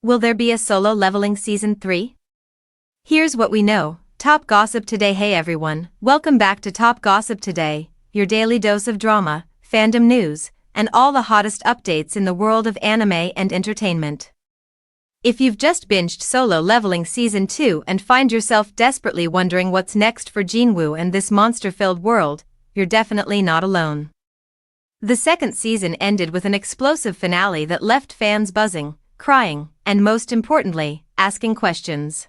Will there be a Solo Leveling Season 3? Here's what we know. Top Gossip Today. Hey everyone, welcome back to Top Gossip Today, your daily dose of drama, fandom news, and all the hottest updates in the world of anime and entertainment. If you've just binged Solo Leveling Season 2 and find yourself desperately wondering what's next for Jinwoo and this monster-filled world, you're definitely not alone. The second season ended with an explosive finale that left fans buzzing, crying, and most importantly, asking questions.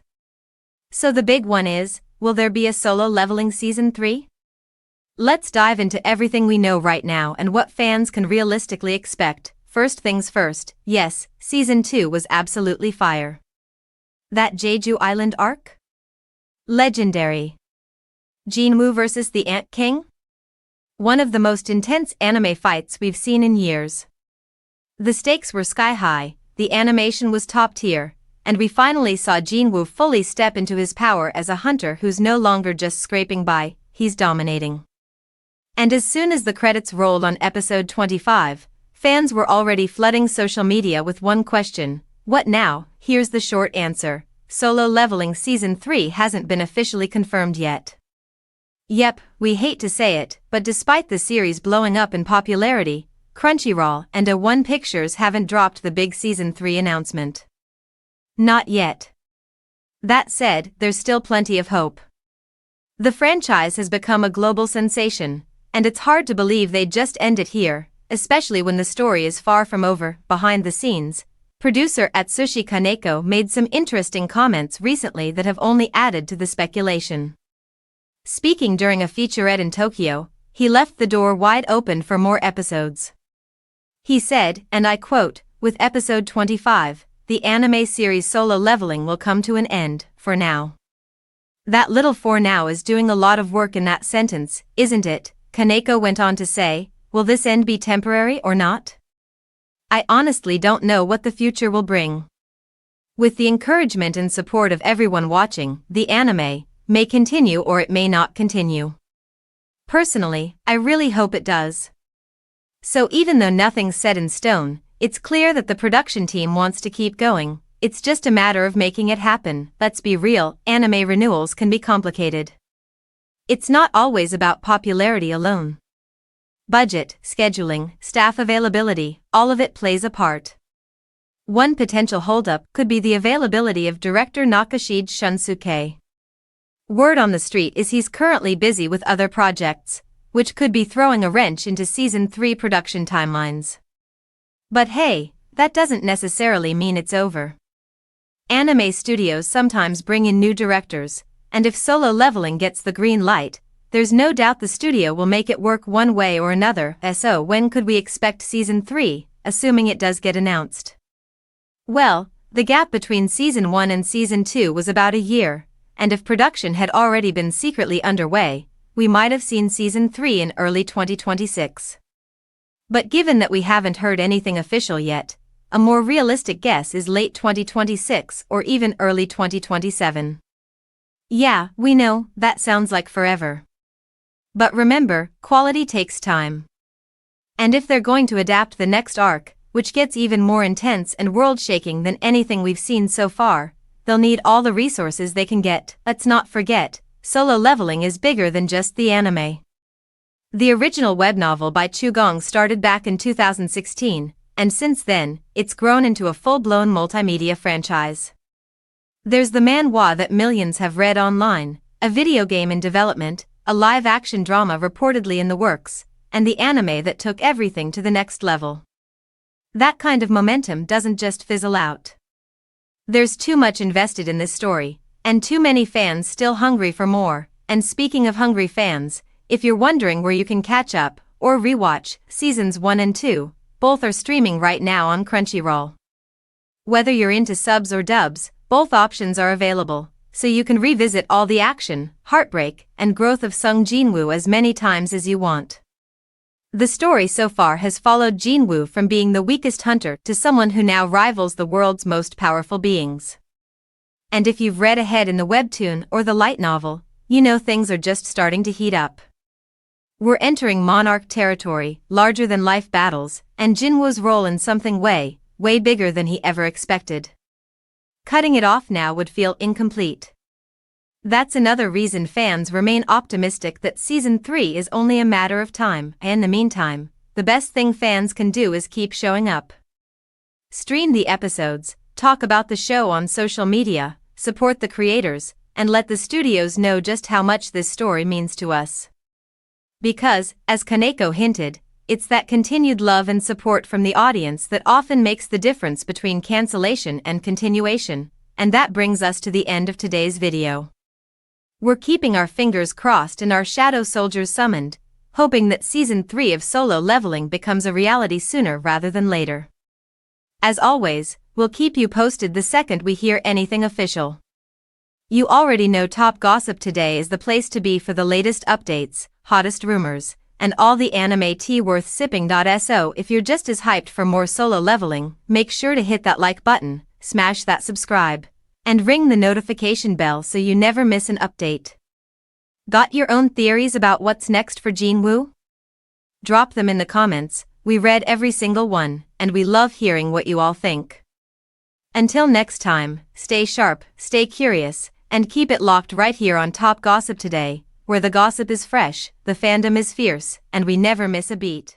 So the big one is, will there be a Solo Leveling Season 3? Let's dive into everything we know right now and what fans can realistically expect. First things first, yes, Season 2 was absolutely fire. That Jeju Island arc? Legendary. Jinwoo vs the Ant King? One of the most intense anime fights we've seen in years. The stakes were sky high, the animation was top tier, and we finally saw Jinwoo fully step into his power as a hunter who's no longer just scraping by, he's dominating. And as soon as the credits rolled on episode 25, fans were already flooding social media with one question: what now? Here's the short answer: Solo Leveling Season 3 hasn't been officially confirmed yet. Yep, we hate to say it, but despite the series blowing up in popularity, Crunchyroll and A1 Pictures haven't dropped the big Season 3 announcement. Not yet. That said, there's still plenty of hope. The franchise has become a global sensation, and it's hard to believe they'd just end it here, especially when the story is far from over. Behind the scenes, producer Atsushi Kaneko made some interesting comments recently that have only added to the speculation. Speaking during a featurette in Tokyo, he left the door wide open for more episodes. He said, and I quote, "With episode 25, the anime series Solo Leveling will come to an end, for now." That little "for now" is doing a lot of work in that sentence, isn't it? Kaneko went on to say, will this end be temporary or not? I honestly don't know what the future will bring. With the encouragement and support of everyone watching, the anime may continue or it may not continue. Personally, I really hope it does. So even though nothing's set in stone, it's clear that the production team wants to keep going. It's just a matter of making it happen. Let's be real, anime renewals can be complicated. It's not always about popularity alone. Budget, scheduling, staff availability, all of it plays a part. One potential holdup could be the availability of director Nakashi's Shunsuke. Word on the street is he's currently busy with other projects, which could be throwing a wrench into Season 3 production timelines. But hey, that doesn't necessarily mean it's over. Anime studios sometimes bring in new directors, and if Solo Leveling gets the green light, there's no doubt the studio will make it work one way or another. So when could we expect Season 3, assuming it does get announced? Well, the gap between Season 1 and Season 2 was about a year, and if production had already been secretly underway, we might have seen Season 3 in early 2026. But given that we haven't heard anything official yet, a more realistic guess is late 2026 or even early 2027. Yeah, we know, that sounds like forever. But remember, quality takes time. And if they're going to adapt the next arc, which gets even more intense and world-shaking than anything we've seen so far, they'll need all the resources they can get. Let's not forget, Solo Leveling is bigger than just the anime. The original web novel by Chu Gong started back in 2016, and since then, it's grown into a full-blown multimedia franchise. There's the manhwa that millions have read online, a video game in development, a live-action drama reportedly in the works, and the anime that took everything to the next level. That kind of momentum doesn't just fizzle out. There's too much invested in this story, and too many fans still hungry for more. And speaking of hungry fans, if you're wondering where you can catch up or rewatch Seasons 1 and 2, both are streaming right now on Crunchyroll. Whether you're into subs or dubs, both options are available, so you can revisit all the action, heartbreak, and growth of Sung Jinwoo as many times as you want. The story so far has followed Jinwoo from being the weakest hunter to someone who now rivals the world's most powerful beings. And if you've read ahead in the webtoon or the light novel, you know things are just starting to heat up. We're entering monarch territory, larger-than-life battles, and Jinwoo's role in something way bigger than he ever expected. Cutting it off now would feel incomplete. That's another reason fans remain optimistic that Season 3 is only a matter of time. In the meantime, the best thing fans can do is keep showing up. Stream the episodes, talk about the show on social media, support the creators, and let the studios know just how much this story means to us. Because, as Kaneko hinted, it's that continued love and support from the audience that often makes the difference between cancellation and continuation, and that brings us to the end of today's video. We're keeping our fingers crossed and our shadow soldiers summoned, hoping that Season 3 of Solo Leveling becomes a reality sooner rather than later. As always, we'll keep you posted the second we hear anything official. You already know Top Gossip Today is the place to be for the latest updates, hottest rumors, and all the anime tea worth sipping. So if you're just as hyped for more Solo Leveling, make sure to hit that like button, smash that subscribe, and ring the notification bell so you never miss an update. Got your own theories about what's next for Jinwoo? Drop them in the comments. We read every single one, and we love hearing what you all think. Until next time, stay sharp, stay curious, and keep it locked right here on Top Gossip Today, where the gossip is fresh, the fandom is fierce, and we never miss a beat.